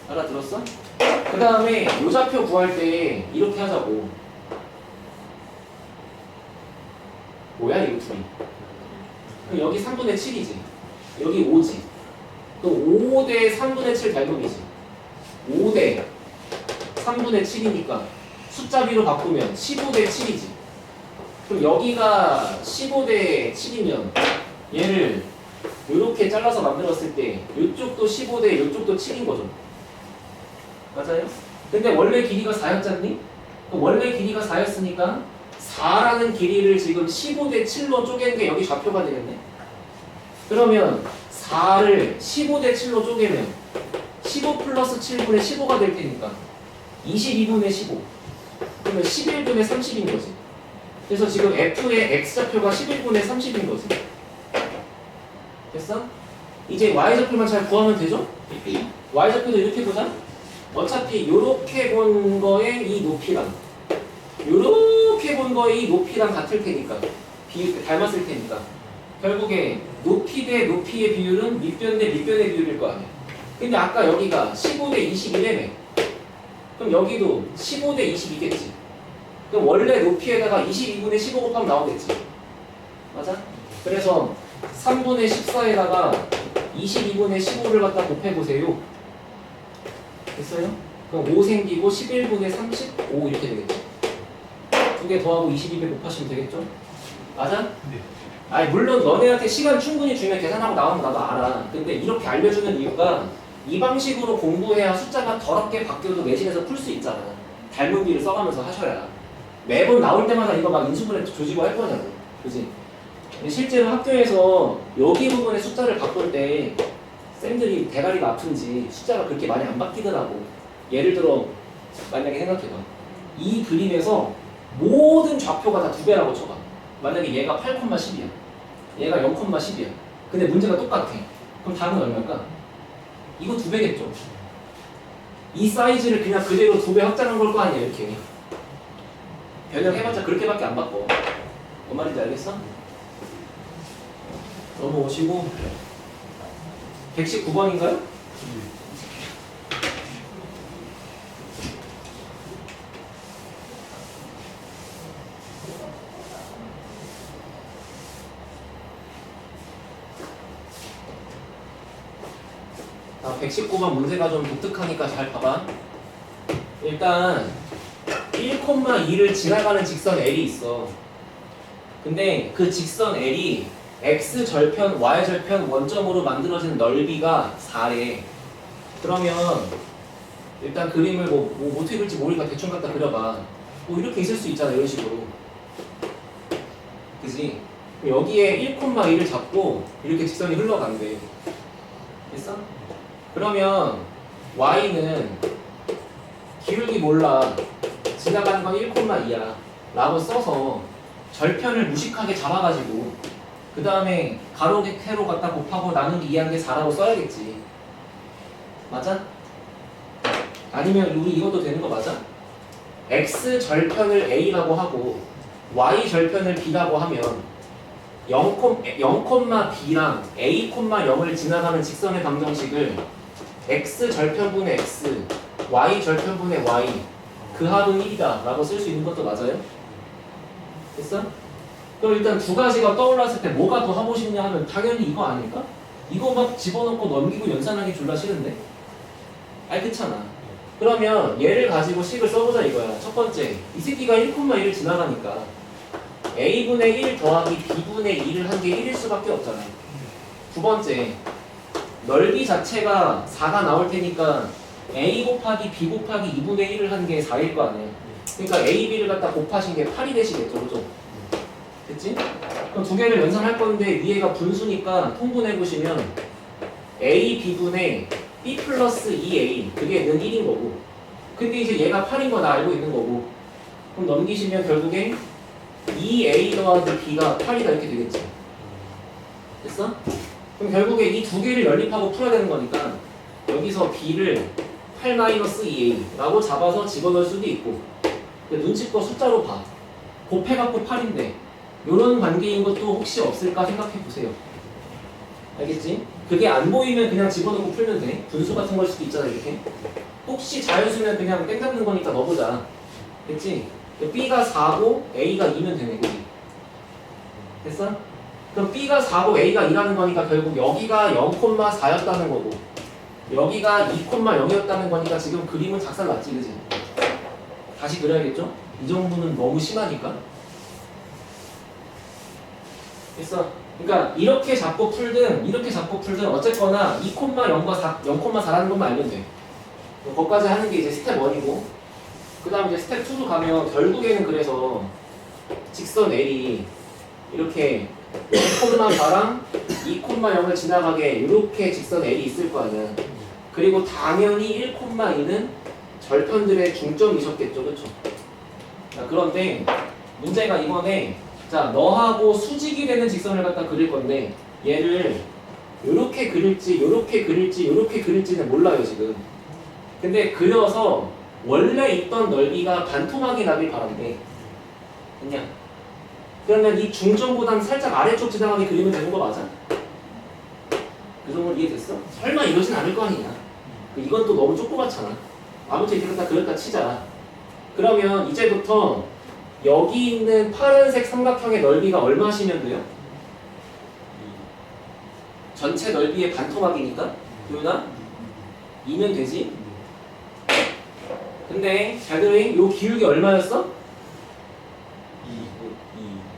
알아들었어? 그 다음에 요 좌표 구할 때 이렇게 하자고. 뭐야 이거 둘이? 그럼 여기 3분의 7이지. 여기 5지. 그럼 5대 3분의 7 닮음이지. 5대 3분의 7이니까 숫자비로 바꾸면 15대 7이지. 그럼 여기가 15대 7이면 얘를 이렇게 잘라서 만들었을 때 이쪽도 15대 이쪽도 7인 거죠. 맞아요? 근데 원래 길이가 4였잖니? 원래 길이가 4였으니까 4라는 길이를 지금 15대 7로 쪼갠 게 여기 좌표가 되겠네. 그러면 4를 15대 7로 쪼개면 15 플러스 7분의 15가 될 테니까 22분의 15. 그러면 11분의 30인 거지. 그래서 지금 F의 X좌표가 11분의 30인 거지. 됐어? 이제 Y좌표만 잘 구하면 되죠? Y좌표도 이렇게 보자. 어차피 요렇게 본 거의 이 높이랑 요렇게 본 거의 이 높이랑 같을 테니까 닮았을 테니까 결국에 높이 대 높이의 비율은 밑변 대 밑변의 비율일 거 아니야. 근데 아까 여기가 15대 21이네. 그럼 여기도 15대 22겠지. 그럼 원래 높이에다가 22분의 15 곱하면 나오겠지. 맞아? 그래서 3분의 14에다가 22분의 15를 갖다 곱해보세요. 됐어요? 그럼 5 생기고 11분의 35 이렇게 되겠죠. 두 개 더하고 22배 곱하시면 되겠죠? 맞아?
네.
아니 물론 너네한테 시간 충분히 주면 계산하고 나오는 거 나도 알아. 근데 이렇게 알려주는 이유가 이 방식으로 공부해야 숫자가 더럽게 바뀌어도 내신에서 풀 수 있잖아. 닮은 비를 써가면서 하셔야. 매번 나올 때마다 이거 막 인수분해 조지고 할 거냐고. 그지? 근데 실제로 학교에서 여기 부분의 숫자를 바꿀 때 쌤들이 대가리가 아픈지 숫자가 그렇게 많이 안 바뀌더라고. 예를 들어 만약에 생각해봐. 이 그림에서 모든 좌표가 다 2배라고 쳐봐. 만약에 얘가 8,10이야. 얘가 0,10이야. 근데 문제가 똑같아. 그럼 답은 얼마일까? 이거 2배겠죠. 이 사이즈를 그냥 그대로 2배 확장한 걸 거 아니야 이렇게. 변형해봤자 그렇게밖에 안 바꿔. 뭔 말인지 알겠어? 넘어오시고 119번인가요? 자, 119번 문제가 좀 독특하니까 잘 봐봐. 일단 1,2를 지나가는 직선 L이 있어. 근데 그 직선 L이 X절편, Y절편 원점으로 만들어진 넓이가 4래. 그러면 일단 그림을 뭐 어떻게 그릴지 모르니까 대충 갖다 그려봐. 뭐 이렇게 있을 수 있잖아, 이런 식으로. 그지? 여기에 1,2를 잡고 이렇게 직선이 흘러간대. 됐어? 그러면 Y는 기울기 몰라. 지나가는 건 1,2야. 라고 써서 절편을 무식하게 잡아가지고 그 다음에 가로 세로 갖다 곱하고 나누기 2한 게 4라고 써야겠지. 맞아? 아니면 우리 이것도 되는 거 맞아? X 절편을 A라고 하고 Y 절편을 B라고 하면 0,B랑 A, 0을 지나가는 직선의 방정식을 X 절편분의 X, Y 절편분의 Y 그 합은 1이다 라고 쓸 수 있는 것도 맞아요? 됐어? 그럼 일단 두 가지가 떠올랐을 때 뭐가 더 하고 싶냐 하면 당연히 이거 아닐까? 이거 막 집어넣고 넘기고 연산하기 졸라 싫은데? 아이 그렇잖아. 그러면 얘를 가지고 식을 써보자 이거야. 첫 번째, 이 새끼가 1,1을 지나가니까 A분의 1 더하기 B분의 2를 한 게 1일 수밖에 없잖아. 두 번째, 넓이 자체가 4가 나올 테니까 A 곱하기 B 곱하기 2분의 1을 한 게 4일 거 아니야. 그러니까 A, B를 갖다 곱하신 게 8이 되시겠죠, 그죠? 됐지? 그럼 두 개를 연산할 건데 위에가 분수니까 통분해 보시면 A, B분의 B 플러스 2A 그게 는 1인 거고. 근데 이제 얘가 8인 거 나 알고 있는 거고. 그럼 넘기시면 결국에 2A 더하기 B가 8이다 이렇게 되겠지. 됐어? 그럼 결국에 이 두 개를 연립하고 풀어야 되는 거니까 여기서 B를 8-2A라고 잡아서 집어넣을 수도 있고 눈치껏 숫자로 봐. 곱해갖고 8인데 이런 관계인 것도 혹시 없을까 생각해 보세요. 알겠지? 그게 안 보이면 그냥 집어넣고 풀면 돼. 분수 같은 걸 수도 있잖아 이렇게. 혹시 자연수면 그냥 땡 잡는 거니까 넣어보자. 됐지? B가 4고 A가 2면 되네. 그지? 됐어? 그럼 B가 4고 A가 2라는 거니까 결국 여기가 0,4였다는 거고 여기가 2,0이었다는 거니까 지금 그림은 작살났지. 그지? 다시 그려야겠죠? 이 정도는 너무 심하니까. 됐어? 그러니까 이렇게 잡고 풀든 이렇게 잡고 풀든 어쨌거나 2,0과 0,4라는 것만 알면 돼. 거기까지 하는 게 이제 스텝 1이고 그 다음 이제 스텝 2로 가면 결국에는 그래서 직선 L이 이렇게 0,4랑 2,0을 지나가게 이렇게 직선 L이 있을 거 아니야. 그리고 당연히 1,2는 절편들의 중점이셨겠죠. 그쵸? 자, 그런데 문제가 이번에 자 너하고 수직이 되는 직선을 갖다 그릴 건데 얘를 요렇게 그릴지 요렇게 그릴지 요렇게 그릴지는 몰라요 지금. 근데 그려서 원래 있던 넓이가 반토막이 나길 바란대. 그냥 그러면 이 중점보다는 살짝 아래쪽 지나가게 그리면 되는 거 맞아? 그 정도 이해됐어? 설마 이러진 않을 거 아니냐. 이건 또 너무 조그맣잖아. 아무튼 이렇게 다 그렸다 치자. 그러면 이제부터 여기 있는 파란색 삼각형의 넓이가 얼마시면 돼요? 전체 넓이의 반토막이니까 도윤아 2면 되지? 근데 잘 들으니 요 기울기 얼마였어?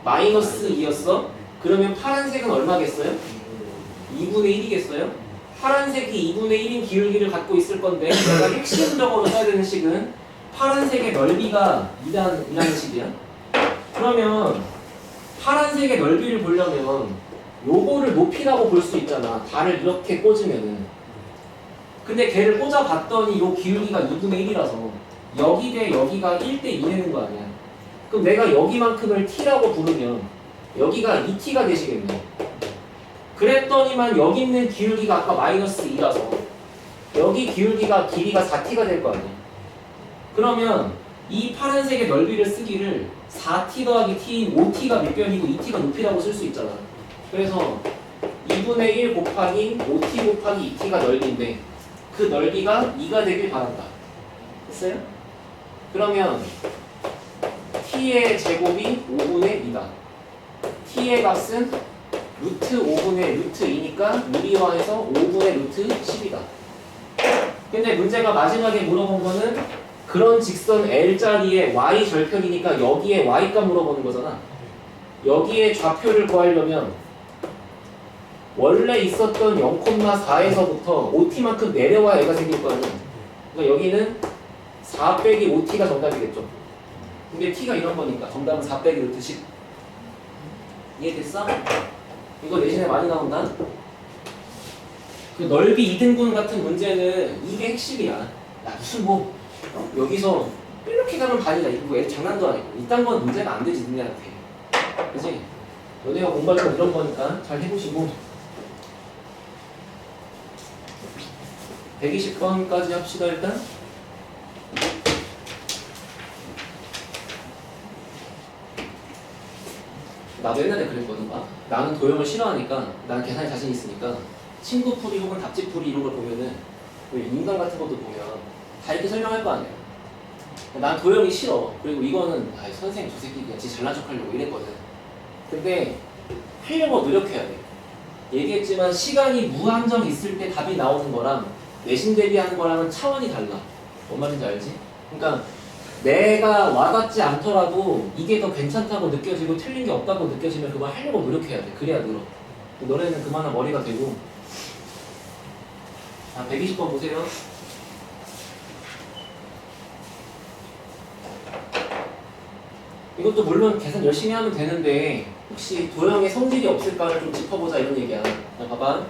마이너스 2였어? 그러면 파란색은 얼마겠어요? 2분의 1이겠어요? 파란색이 2분의 1인 기울기를 갖고 있을 건데 내가 핵심적으로 써야 되는 식은 파란색의 넓이가 2라는 식이야. 그러면 파란색의 넓이를 보려면 요거를 높이라고 볼 수 있잖아. 달을 이렇게 꽂으면은. 근데 걔를 꽂아봤더니 요 기울기가 2분의 1이라서 여기 대 여기가 1대 2 되는 거 아니야. 그럼 내가 여기만큼을 t라고 부르면 여기가 2t가 되시겠네. 그랬더니만 여기 있는 기울기가 아까 마이너스 2라서 여기 기울기가 길이가 4t가 될 거 아니야. 그러면 이 파란색의 넓이를 쓰기를 4t 더하기 t인 5t가 밑변이고 2t가 높이라고 쓸 수 있잖아. 그래서 2분의 1 곱하기 5t 곱하기 2t가 넓이인데 그 넓이가 2가 되길 바란다. 됐어요? 그러면 t의 제곱이 5분의 2다. t의 값은 루트 5분의 루트 2니까 유리화해서 5분의 루트 10이다. 근데 문제가 마지막에 물어본 거는 그런 직선 L자리에 y 절편이니까 여기에 y값 물어보는 거잖아. 여기에 좌표를 구하려면 원래 있었던 0,4에서부터 5t만큼 내려와야 얘가 생길 거 아니야. 그러니까 여기는 4 빼기 5t가 정답이겠죠. 근데 t가 이런 거니까 정답은 4 빼기 루트 10. 이해됐어? 이거 내신에 많이 나온다. 그 넓이 2등분 같은 문제는 이게 핵심이야. 야 무슨 뭐 여기서 이렇게 가면 반이다. 이거 애 장난도 아니고 이딴 건 문제가 안 되지 너네한테. 그치? 너네가 공부할 건 이런 거니까 잘 해보시고 120번까지 합시다 일단. 나도 옛날에 그랬거든. 나는 도형을 싫어하니까 나는 계산에 자신 있으니까 친구 풀이 혹은 답지 풀이 이런 걸 보면은 왜 인간 같은 것도 보면 다 이렇게 설명할 거 아니야. 난 도형이 싫어. 그리고 이거는 선생님 저 새끼 그냥 지 잘난 척 하려고 이랬거든. 근데 하려고 노력해야 돼. 얘기했지만 시간이 무한정 있을 때 답이 나오는 거랑 내신 대비하는 거랑은 차원이 달라. 뭔 말인지 알지? 그러니까 내가 와닿지 않더라도 이게 더 괜찮다고 느껴지고 틀린 게 없다고 느껴지면 그걸 하려고 노력해야 돼. 그래야 늘어. 너네는 그만한 머리가 되고. 자, 120번 보세요. 이것도 물론 계산 열심히 하면 되는데 혹시 도형의 성질이 없을까를 좀 짚어보자 이런 얘기야. 자, 봐봐.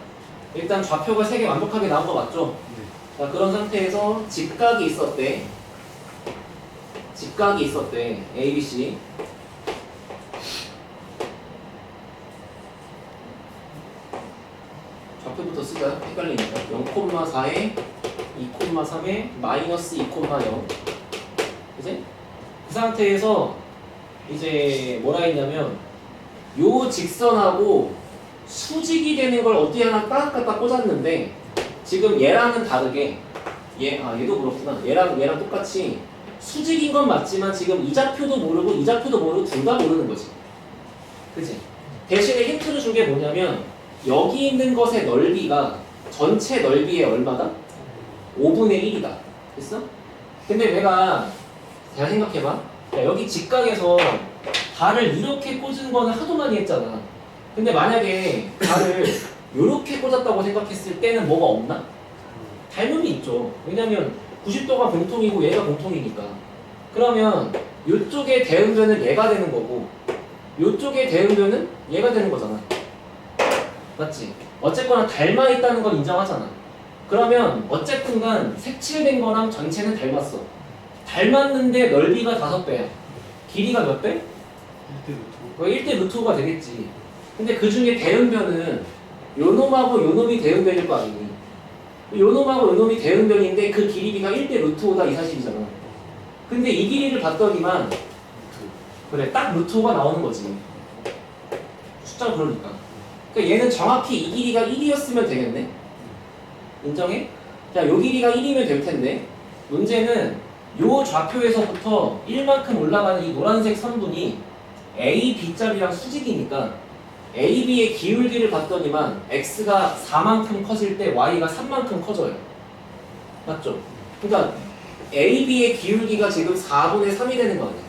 일단 좌표가 3개 완벽하게 나온 거 맞죠? 자, 그런 상태에서 직각이 있었대. 직각이 있었대. A, B, C. 좌표부터 쓰자. 헷갈리니까. 0,4에 2,3에 마이너스 2,0. 그치? 그 상태에서 이제 뭐라 했냐면 요 직선하고 수직이 되는 걸 어디 하나 딱 갖다 꽂았는데 지금 얘랑은 다르게 얘도 그렇구나. 얘랑 똑같이 수직인 건 맞지만 지금 이 좌표도 모르고 이 좌표도 모르고 둘 다 모르는 거지. 그치? 대신에 힌트를 준 게 뭐냐면 여기 있는 것의 넓이가 전체 넓이의 얼마다? 5분의 1이다. 됐어? 근데 내가 잘 생각해봐. 야, 여기 직각에서 달을 이렇게 꽂은 거는 하도 많이 했잖아. 근데 만약에 달을 이렇게 꽂았다고 생각했을 때는 뭐가 없나? 닮음이 있죠. 왜냐면 90도가 공통이고 얘가 공통이니까. 그러면 이쪽에 대응변은 얘가 되는 거고 이쪽에 대응변은 얘가 되는 거잖아. 맞지? 어쨌거나 닮아 있다는 건 인정하잖아. 그러면 어쨌든 간 색칠된 거랑 전체는 닮았어. 닮았는데 넓이가 5배야. 길이가 몇 배? 1대 루트 5가 되겠지. 근데 그 중에 대응변은 요놈하고 요놈이 대응변일 거 아니니. 요놈하고 요놈이 대응변인데 그 길이가 1대 루트 5다 이 사실이잖아. 근데 이 길이를 봤더니만 그래 딱 루트 5가 나오는 거지. 숫자가 그러니까. 그러니까 얘는 정확히 이 길이가 1이었으면 되겠네. 인정해? 자, 요 길이가 1이면 될 텐데 문제는 요 좌표에서부터 1만큼 올라가는 이 노란색 선분이 A, B짜리랑 수직이니까 A, B의 기울기를 봤더니만 X가 4만큼 커질 때 Y가 3만큼 커져요. 맞죠? 그러니까 A, B의 기울기가 지금 4분의 3이 되는 거 아니야?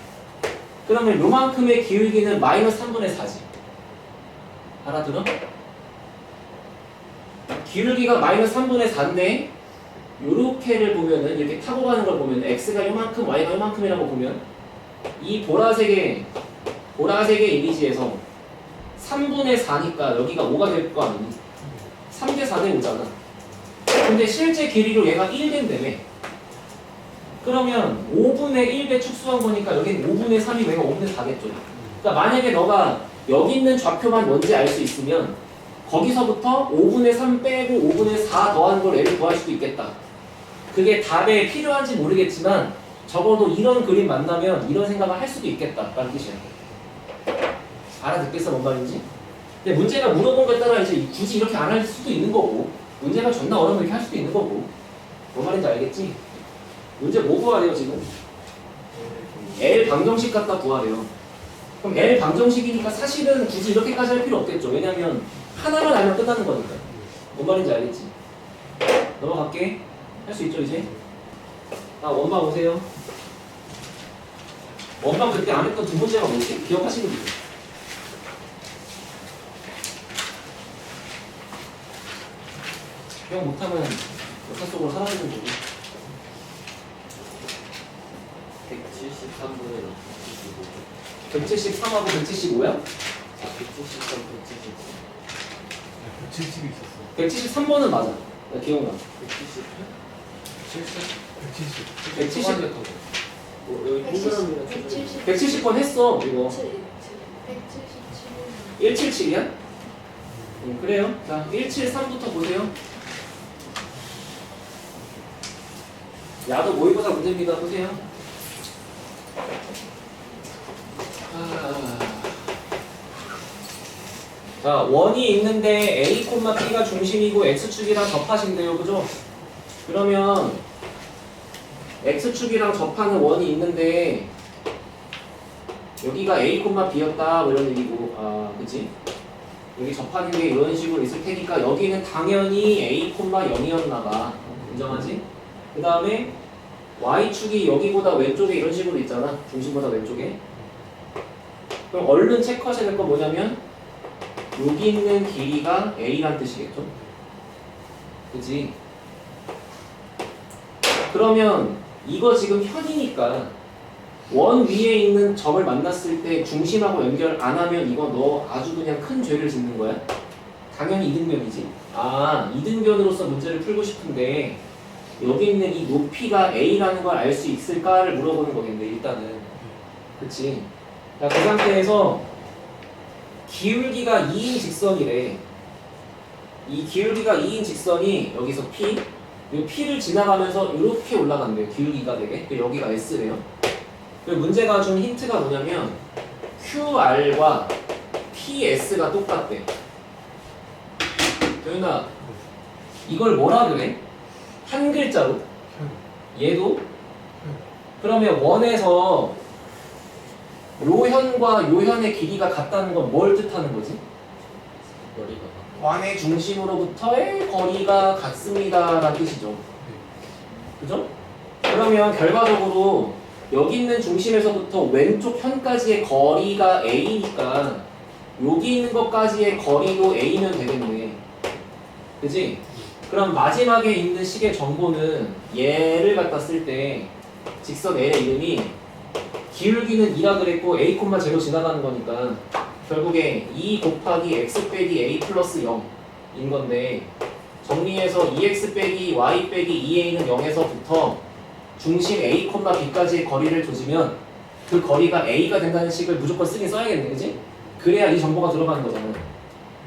그러면 요만큼의 기울기는 마이너스 3분의 4지. 알아들어? 기울기가 마이너스 3분의 4인데 요렇게를 보면은 이렇게 타고 가는 걸 보면 X가 요만큼 Y가 요만큼이라고 보면 이 보라색의 이미지에서 3분의 4니까 여기가 5가 될 거 아니니? 3대 4대 5잖아. 근데 실제 길이로 얘가 1 된다며. 그러면 5분의 1배 축소한 거니까 여기는 5분의 3이 왜가 5분의 4겠죠. 그러니까 만약에 너가 여기 있는 좌표만 뭔지 알 수 있으면 거기서부터 5분의 3 빼고 5분의 4 더하는 걸 애를 구할 수도 있겠다. 그게 답에 필요한지 모르겠지만 적어도 이런 그림 만나면 이런 생각을 할 수도 있겠다 라는 뜻이야. 알아듣겠어 뭔 말인지? 근데 문제가 물어본 거에 따라 이제 굳이 이렇게 안 할 수도 있는 거고 문제가 존나 어려우면 이렇게 할 수도 있는 거고 뭔 말인지 알겠지? 문제 뭐 구하래요 지금? L 방정식 갖다 구하래요. 그럼 L 방정식이니까 사실은 굳이 이렇게까지 할 필요 없겠죠. 왜냐면 하나만 알면 끝나는 거니까. 뭔 말인지 알겠지? 넘어갈게. 할 수 있죠 이제? 원방 오세요. 원방 그때 안 했던 두 문제가 뭐지? 기억하시는 분? 기억 못하면 역사 속으로 사라지는 거고.
173분의
173하고 175야?
173,
170이 있었어.
173번은 맞아. 나 기억나.
170?
170.
170.
여기 동그라미랑
170.
170번 했어 이거.
177.
177이야? 그래요. 자, 173부터 보세요. 야도 모의고사 문제입니다. 보세요. 자, 원이 있는데 A, B가 중심이고 X축이랑 접하신대요. 그죠? 그러면 X축이랑 접하는 원이 있는데 여기가 A, B였다 뭐 이런 얘기고 그치? 여기 접하는 게 이런 식으로 있을 테니까 여기는 당연히 A, 0이었나봐. 인정하지? 그 다음에 Y축이 여기보다 왼쪽에 이런 식으로 있잖아. 중심보다 왼쪽에. 그럼 얼른 체크하셔야 될 건 뭐냐면 여기 있는 길이가 A란 뜻이겠죠? 그치? 그러면 이거 지금 현이니까 원 위에 있는 점을 만났을 때 중심하고 연결 안 하면 이거 너 아주 그냥 큰 죄를 짓는 거야? 당연히 이등변이지. 이등변으로서 문제를 풀고 싶은데 여기 있는 이 높이가 A라는 걸 알 수 있을까를 물어보는 거겠네 일단은. 그치? 자, 그 상태에서 기울기가 2인 직선이래. 이 기울기가 2인 직선이 여기서 P 이 P를 지나가면서 이렇게 올라간대요. 기울기가 되게. 여기가 S래요. 문제가 준 힌트가 뭐냐면 QR과 PS가 똑같대. 도윤아 이걸 뭐라 그래? 한 글자로? 얘도? 그러면 원에서 요현과 요현의 길이가 같다는 건 뭘 뜻하는 거지?
머리가
원의 중심으로부터의 거리가 같습니다 라는 뜻이죠. 그죠? 그러면 결과적으로 여기 있는 중심에서부터 왼쪽 현까지의 거리가 A니까 여기 있는 것까지의 거리도 A면 되겠네. 그치? 그럼 마지막에 있는 식의 정보는 얘를 갖다 쓸 때 직선 L의 이름이 기울기는 2라 그랬고 A, 제로 지나가는 거니까 결국에 2 곱하기 x 빼기 a 플러스 0인 건데 정리해서 2x 빼기 y 빼기 2a는 0에서부터 중심 a, b까지의 거리를 조지면 그 거리가 a가 된다는 식을 무조건 쓰긴 써야겠네. 그지? 그래야 이 정보가 들어가는 거잖아.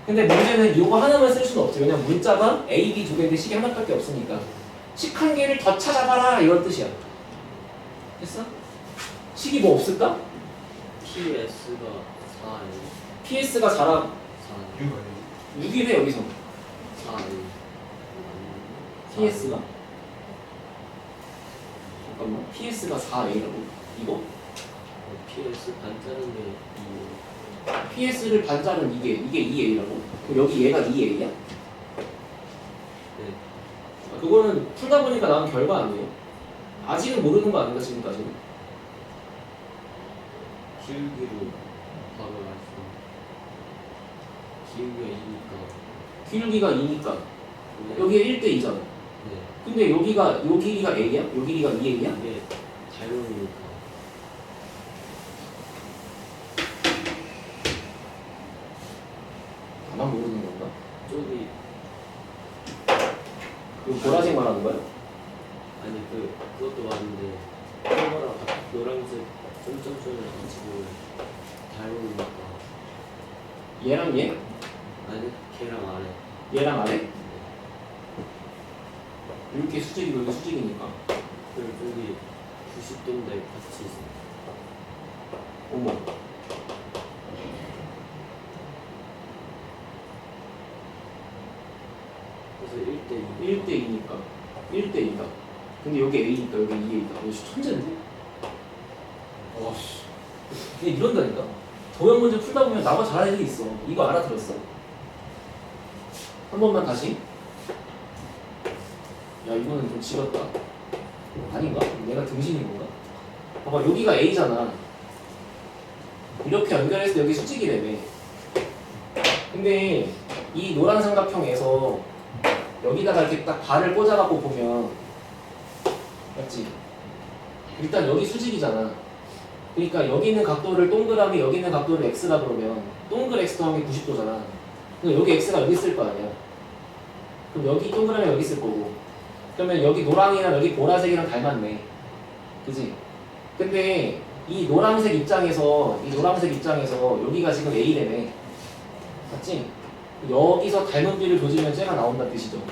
근데 문제는 이거 하나만 쓸 수는 없지. 왜냐면 문자가 a, b 두 개인데 식이 하나밖에 없으니까 식 한 개를 더 찾아봐라 이런 뜻이야. 됐어? 식이 뭐 없을까?
PS가 4예요.
PS가 4라
6 아니에요?
6이네 여기서
4예요.
PS가 잠깐만. PS가 4A라고? 이거?
PS 반자른 게
PS를 반자른 이게 2A라고? 그럼 여기 얘가 2A야?
네.
그거는 풀다 보니까 나온 결과 아니에요? 아직은 모르는 거 아닌가 지금까지는?
기울기로 바로 알수 기울기가 2니까
기울기가 2니까
네.
여기에 1대2잖아.
네.
근데 여기가 요 길이가 A야? 요 길이가 2A야?
이게 자연이니까
나만 모르는 건가?
쪽이
그 보라색 말하는 거야?
아니 그것도 맞는데 그거랑 노란색 점점점을 같이 보면 자연이니까
얘랑 얘?
아니 걔랑 아래
얘랑 아래? 이렇게 수직이고 이렇게 수직이니까.
그리고 저기 90도인데 같이 있어.
어머.
그래서 1대2
1대2니까 1대2다. 근데 여기 A니까 여기 2A다. 이거 천재인데?
와씨.
얘 이런다니까? 도형 문제 풀다 보면 나만 잘하는 애들이 있어. 이거 알아들었어? 한 번만 다시. 야 이거는 좀 지렸다. 아닌가? 내가 등신인 건가? 봐봐 여기가 A잖아. 이렇게 연결해서 여기 수직이라며. 근데 이 노란 삼각형에서 여기다가 이렇게 딱 발을 꽂아갖고 보면 맞지? 일단 여기 수직이잖아. 그러니까 여기 있는 각도를 동그라미 여기 있는 각도를 x라 그러면 동글 x 더하기 90도잖아. 그럼 여기 x가 여기 있을 거 아니야. 그럼 여기 동그라미 여기 있을 거고. 그러면 여기 노랑이랑 여기 보라색이랑 닮았네. 그지? 근데 이 노란색 입장에서 여기가 지금 A래네. 맞지? 여기서 닮은 비를 조지면 쟤가 나온다는 뜻이죠.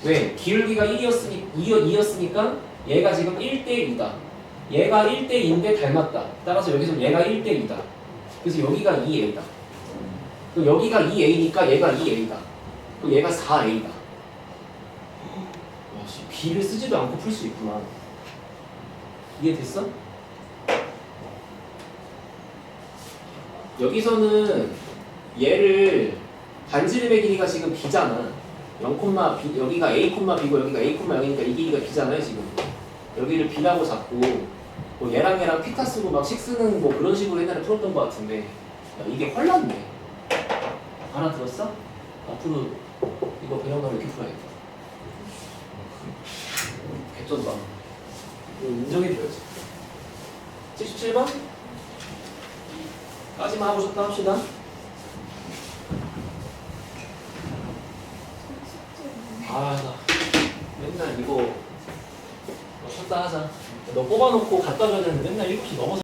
왜? 기울기가 2였으니까 얘가 지금 1대2다. 얘가 1대2인데 닮았다. 따라서 여기서 얘가 1대2다. 그래서 여기가 2A다. 그럼 여기가 2A니까 얘가 2A다. 그럼 얘가 4A다. B를 쓰지도 않고 풀 수 있구나. 이해됐어? 여기서는 얘를 반지름의 길이가 지금 B잖아. 0, B, 여기가 A, B고 여기가 A, 0이니까 이 길이가 B잖아요 지금. 여기를 B라고 잡고 뭐 얘랑 피타 쓰고 막 식 쓰는 뭐 그런 식으로 옛날에 풀었던 것 같은데 야, 이게 헐났네. 알아들었어? 앞으로 이거 배워가면 이렇게 풀어야겠다. 개쩐다. 이거 인정해줘야지. 77번? 까지만 하고 싶다 합시다. 아, 나 맨날 이거 쳤다 하자. 너 뽑아놓고 갖다 줘야 되는데 맨날 7시 넘어서